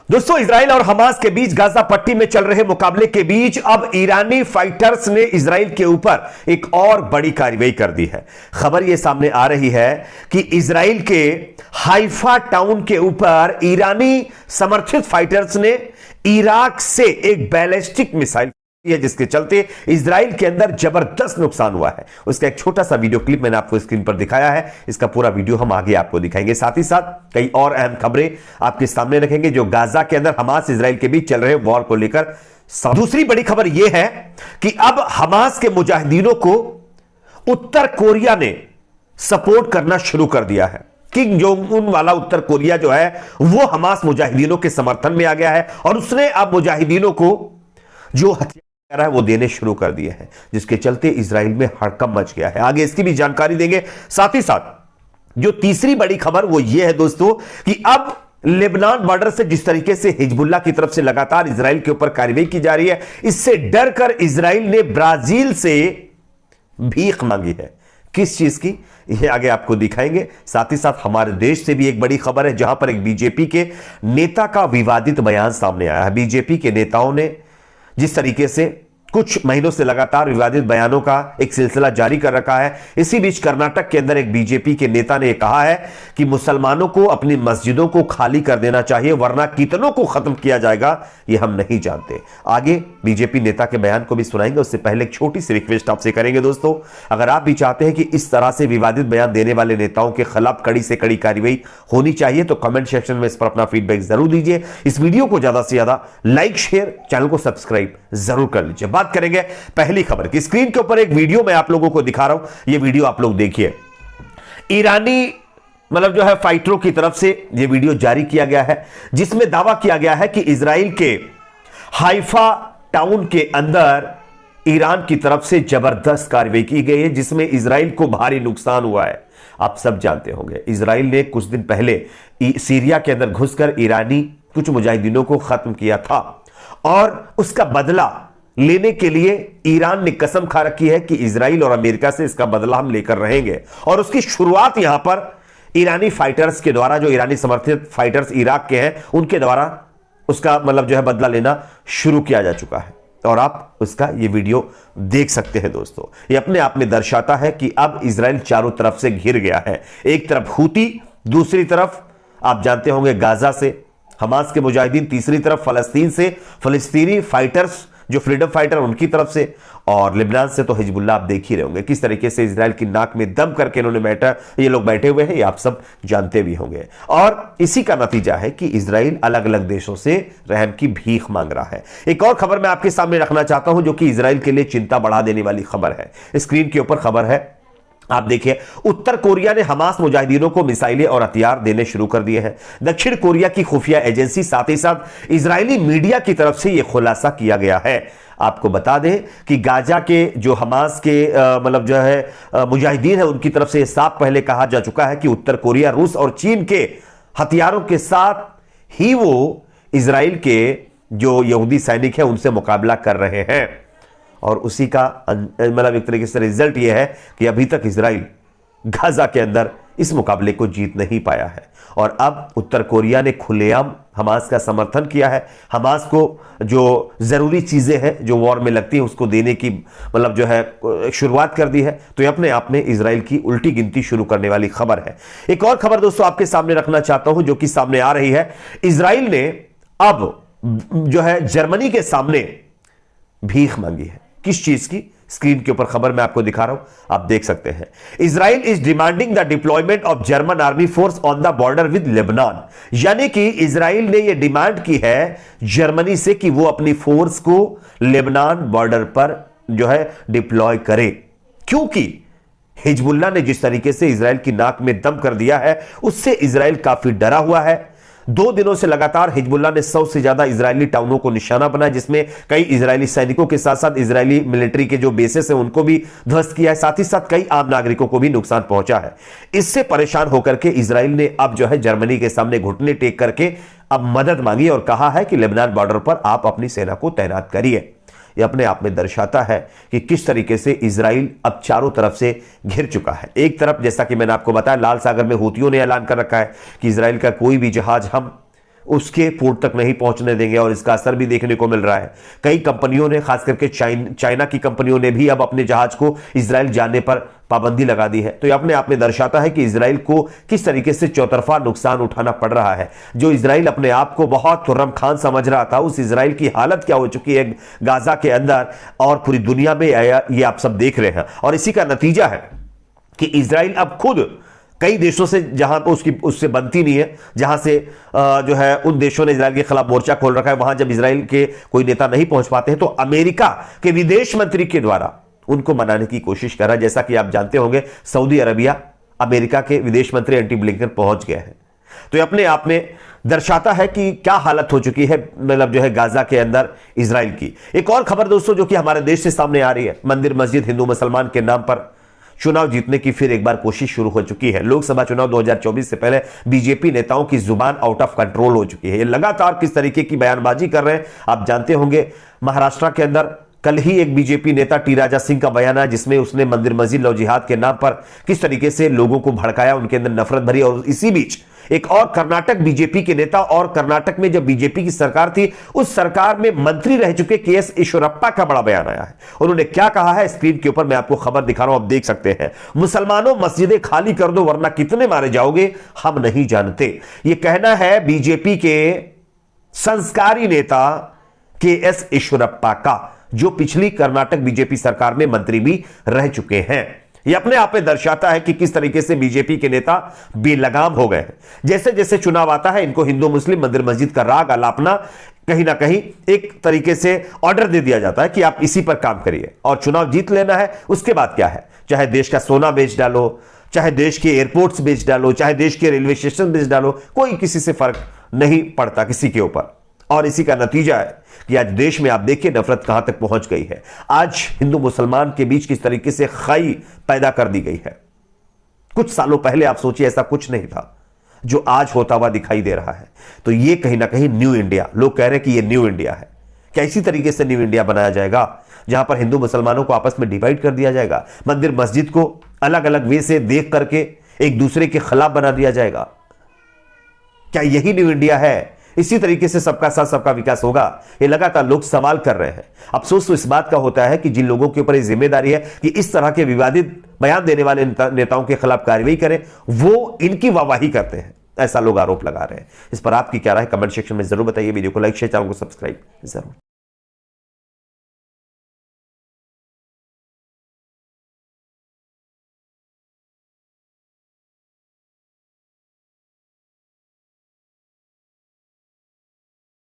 दोस्तों, इजराइल और हमास के बीच गाजा पट्टी में चल रहे मुकाबले के बीच अब ईरानी फाइटर्स ने इजराइल के ऊपर एक और बड़ी कार्रवाई कर दी है। खबर यह सामने आ रही है कि इजराइल के हाइफा टाउन के ऊपर ईरानी समर्थित फाइटर्स ने इराक से एक बैलिस्टिक मिसाइल है, जिसके चलते इजराइल के अंदर जबरदस्त नुकसान हुआ है। उसका एक छोटा सा वीडियो क्लिप मैंने आपको स्क्रीन पर दिखाया है। इसका पूरा वीडियो हम आगे आपको दिखाएंगे। साथ ही साथ कई और अहम खबरें आपके सामने रखेंगे जो गाजा के अंदर हमास इजराइल के बीच चल रहे वॉर को लेकर। दूसरी बड़ी खबर यह है कि अब हमास के मुजाहिदीनों को उत्तर कोरिया ने सपोर्ट करना शुरू कर दिया है। किम जोंग उन वाला उत्तर कोरिया जो है वो हमास मुजाहिदीनों के समर्थन में आ गया है और उसने अब मुजाहिदीनों को जो हथियार है वो देने शुरू कर दिए हैं, जिसके चलते इजराइल में हड़कंप मच गया है। आगे इसकी भी जानकारी देंगे। साथ ही साथ जो तीसरी बड़ी खबर वो ये है दोस्तों कि अब लेबनान बॉर्डर से जिस तरीके से हिजबुल्लाह की तरफ से लगातार इजराइल के ऊपर कार्रवाई की जा रही है, इससे डरकर इजराइल ने ब्राजील से भीख मांगी है। किस चीज की, ये आगे आपको दिखाएंगे। साथ ही साथ हमारे देश से भी एक बड़ी खबर है जहां पर एक बीजेपी के नेता का विवादित बयान सामने आया है। बीजेपी के नेताओं ने जिस तरीके से कुछ महीनों से लगातार विवादित बयानों का एक सिलसिला जारी कर रखा है, इसी बीच कर्नाटक के अंदर एक बीजेपी के नेता ने कहा है कि मुसलमानों को अपनी मस्जिदों को खाली कर देना चाहिए वरना कितनों को खत्म किया जाएगा ये हम नहीं जानते। आगे बीजेपी नेता के बयान को भी सुनाएंगे। उससे पहले एक छोटी सी रिक्वेस्ट आपसे करेंगे दोस्तों, अगर आप भी चाहते हैं कि इस तरह से विवादित बयान देने वाले नेताओं के खिलाफ कड़ी से कड़ी कार्रवाई होनी चाहिए तो कमेंट सेक्शन में इस पर अपना फीडबैक जरूर दीजिए। इस वीडियो को ज्यादा से ज्यादा लाइक, शेयर, चैनल को सब्सक्राइब जरूर कर लीजिए। बात करेंगे पहली खबर की। स्क्रीन के ऊपर एक वीडियो मैं आप लोगों को दिखा रहा हूं, यह वीडियो आप लोग देखिए। ईरानी जो है फाइटरों की तरफ से यह वीडियो जारी किया गया है जिसमें दावा किया गया है कि इजराइल के हाइफा टाउन के अंदर ईरान की तरफ से जबरदस्त कार्रवाई की गई है जिसमें इजराइल को भारी नुकसान हुआ है। आप सब जानते होंगे इजराइल ने कुछ दिन पहले सीरिया के अंदर घुसकर ईरानी कुछ मुजाहिदीनों को खत्म किया था और उसका बदला लेने के लिए ईरान ने कसम खा रखी है कि इजराइल और अमेरिका से इसका बदला हम लेकर रहेंगे। और उसकी शुरुआत यहां पर ईरानी फाइटर्स के द्वारा, जो ईरानी समर्थित फाइटर्स इराक के हैं उनके द्वारा उसका जो है बदला लेना शुरू किया जा चुका है। और आप उसका ये वीडियो देख सकते हैं दोस्तों। ये अपने आप में दर्शाता है कि अब इजराइल चारों तरफ से घिर गया है। एक तरफ हूती, दूसरी तरफ आप जानते होंगे गाजा से हमास के मुजाहिदीन, तीसरी तरफ फलस्तीन से फलस्तीनी फाइटर्स जो फ्रीडम फाइटर उनकी तरफ से, और लेबनान से तो हिजबुल्लाह। आप देख ही रहे होंगे किस तरीके से इजराइल की नाक में दम करके ये लोग बैठे हुए हैं, ये आप सब जानते भी होंगे। और इसी का नतीजा है कि इजराइल अलग अलग देशों से रहम की भीख मांग रहा है। एक और खबर मैं आपके सामने रखना चाहता हूं जो कि इजराइल के लिए चिंता बढ़ा देने वाली खबर है। स्क्रीन के ऊपर खबर है, आप देखिए। उत्तर कोरिया ने हमास मुजाहिदीनों को मिसाइलें और हथियार देने शुरू कर दिए हैं। दक्षिण कोरिया की खुफिया एजेंसी, साथ ही साथ इजरायली मीडिया की तरफ से यह खुलासा किया गया है। आपको बता दें कि गाजा के जो हमास के मुजाहिदीन है उनकी तरफ से यह साफ पहले कहा जा चुका है कि उत्तर कोरिया रूस और चीन के हथियारों के साथ ही वो इजराइल के जो यहूदी सैनिक है उनसे मुकाबला कर रहे हैं। और उसी का एक तरीके से रिजल्ट यह है कि अभी तक इजराइल गाजा के अंदर इस मुकाबले को जीत नहीं पाया है। और अब उत्तर कोरिया ने खुलेआम हमास का समर्थन किया है। हमास को जो जरूरी चीजें हैं जो वॉर में लगती है उसको देने की शुरुआत कर दी है। तो ये अपने आप में इजराइल की उल्टी गिनती शुरू करने वाली खबर है। एक और खबर दोस्तों आपके सामने रखना चाहता हूं जो कि सामने आ रही है। इजराइल ने अब जर्मनी के सामने भीख मांगी है। किस चीज की, स्क्रीन के ऊपर खबर मैं आपको दिखा रहा हूं, आप देख सकते हैं। Israel is demanding the deployment of German army force on the border with Lebanon. यानी कि इजराइल ने यह डिमांड की है जर्मनी से कि वो अपनी फोर्स को लेबनान बॉर्डर पर डिप्लॉय करे, क्योंकि हिजबुल्लाह ने जिस तरीके से इजराइल की नाक में दम कर दिया है उससे इजराइल काफी डरा हुआ है। 2 दिनों से लगातार हिजबुल्लाह ने 100 से ज्यादा इजरायली टाउनों को निशाना बनाया जिसमें कई इजरायली सैनिकों के साथ साथ इजरायली मिलिट्री के जो बेसेस हैं उनको भी ध्वस्त किया है। साथ ही साथ कई आम नागरिकों को भी नुकसान पहुंचा है। इससे परेशान होकर के इजराइल ने अब जर्मनी के सामने घुटने टेक करके अब मदद मांगी और कहा है कि लेबनान बॉर्डर पर आप अपनी सेना को तैनात करिए। यह अपने आप में दर्शाता है कि किस तरीके से इजराइल अब चारों तरफ से घिर चुका है। एक तरफ जैसा कि मैंने आपको बताया लाल सागर में हूतियों ने ऐलान कर रखा है कि इजराइल का कोई भी जहाज हम उसके पोर्ट तक नहीं पहुंचने देंगे और इसका असर भी देखने को मिल रहा है। कई कंपनियों ने, खास करके चाइना की कंपनियों ने भी अब अपने जहाज को इजराइल जाने पर पाबंदी लगा दी है। तो यह अपने आप में दर्शाता है कि इजराइल को किस तरीके से चौतरफा नुकसान उठाना पड़ रहा है। जो इजराइल अपने आप को बहुत खुर्रम खान समझ रहा था, उस इजराइल की हालत क्या हो चुकी है गाजा के अंदर और पूरी दुनिया में, ये आप सब देख रहे हैं। और इसी का नतीजा है कि इजराइल अब खुद कई देशों से, जहां पर उससे बनती नहीं है, जहां से जो है उन देशों ने इजराइल के खिलाफ मोर्चा खोल रखा है, वहां जब इजराइल के कोई नेता नहीं पहुंच पाते हैं तो अमेरिका के विदेश मंत्री के द्वारा उनको मनाने की कोशिश कर रहा है। जैसा कि आप जानते होंगे, सऊदी अरबिया अमेरिका के विदेश मंत्री एंटी ब्लिंकन पहुंच गए हैं। तो ये अपने आप में दर्शाता है कि क्या हालत हो चुकी है, मतलब जो है गाजा के अंदर इजराइल की। एक और खबर दोस्तों जो कि हमारे देश से सामने आ रही है, मंदिर मस्जिद हिंदू मुसलमान के नाम पर चुनाव जीतने की फिर एक बार कोशिश शुरू हो चुकी है। लोकसभा चुनाव 2024 से पहले बीजेपी नेताओं की जुबान आउट ऑफ कंट्रोल हो चुकी है। ये लगातार किस तरीके की बयानबाजी कर रहे हैं आप जानते होंगे। महाराष्ट्र के अंदर कल ही एक बीजेपी नेता टी राजा सिंह का बयान आया, जिसमें उसने मंदिर मस्जिद लव जिहाद के नाम पर किस तरीके से लोगों को भड़काया, उनके अंदर नफरत भरी। और इसी बीच एक और कर्नाटक बीजेपी के नेता, और कर्नाटक में जब बीजेपी की सरकार थी, उस सरकार में मंत्री रह चुके के.एस. ईश्वरप्पा का बड़ा बयान आया है। उन्होंने क्या कहा है, स्क्रीन के ऊपर मैं आपको खबर दिखा रहा हूं, आप देख सकते हैं। मुसलमानों, मस्जिदें खाली कर दो वरना कितने मारे जाओगे हम नहीं जानते। यह कहना है बीजेपी के संस्कारी नेता के.एस. ईश्वरप्पा का, जो पिछली कर्नाटक बीजेपी सरकार में मंत्री भी रह चुके हैं। यह अपने आप में दर्शाता है कि किस तरीके से बीजेपी के नेता बेलगाम हो गए हैं। जैसे जैसे चुनाव आता है, इनको हिंदू मुस्लिम मंदिर मस्जिद का राग अलापना कहीं ना कहीं एक तरीके से ऑर्डर दे दिया जाता है कि आप इसी पर काम करिए और चुनाव जीत लेना है। उसके बाद क्या है, चाहे देश का सोना बेच डालो, चाहे देश के एयरपोर्ट्स बेच डालो, चाहे देश के रेलवे स्टेशन बेच डालो, कोई किसी से फर्क नहीं पड़ता किसी के ऊपर। और इसी का नतीजा है कि आज देश में आप देखिए नफरत कहां तक पहुंच गई है। आज हिंदू मुसलमान के बीच किस तरीके से खाई पैदा कर दी गई है। कुछ सालों पहले आप सोचिए ऐसा कुछ नहीं था जो आज होता हुआ दिखाई दे रहा है। तो ये कहीं ना कहीं न्यू इंडिया, लोग कह रहे हैं कि ये न्यू इंडिया है। क्या इसी तरीके से न्यू इंडिया बनाया जाएगा जहां पर हिंदू मुसलमानों को आपस में डिवाइड कर दिया जाएगा, मंदिर मस्जिद को अलग अलग वे से देख करके एक दूसरे के खिलाफ बना दिया जाएगा? क्या यही न्यू इंडिया है? इसी तरीके से सबका साथ सबका विकास होगा? ये लगातार लोग सवाल कर रहे हैं। अफसोस तो इस बात का होता है कि जिन लोगों के ऊपर ये जिम्मेदारी है कि इस तरह के विवादित बयान देने वाले नेताओं के खिलाफ कार्रवाई करें, वो इनकी वाहवाही करते हैं, ऐसा लोग आरोप लगा रहे हैं। इस पर आपकी क्या राय, कमेंट सेक्शन में जरूर बताइए। वीडियो को लाइक शेयर, चैनल को सब्सक्राइब जरूर।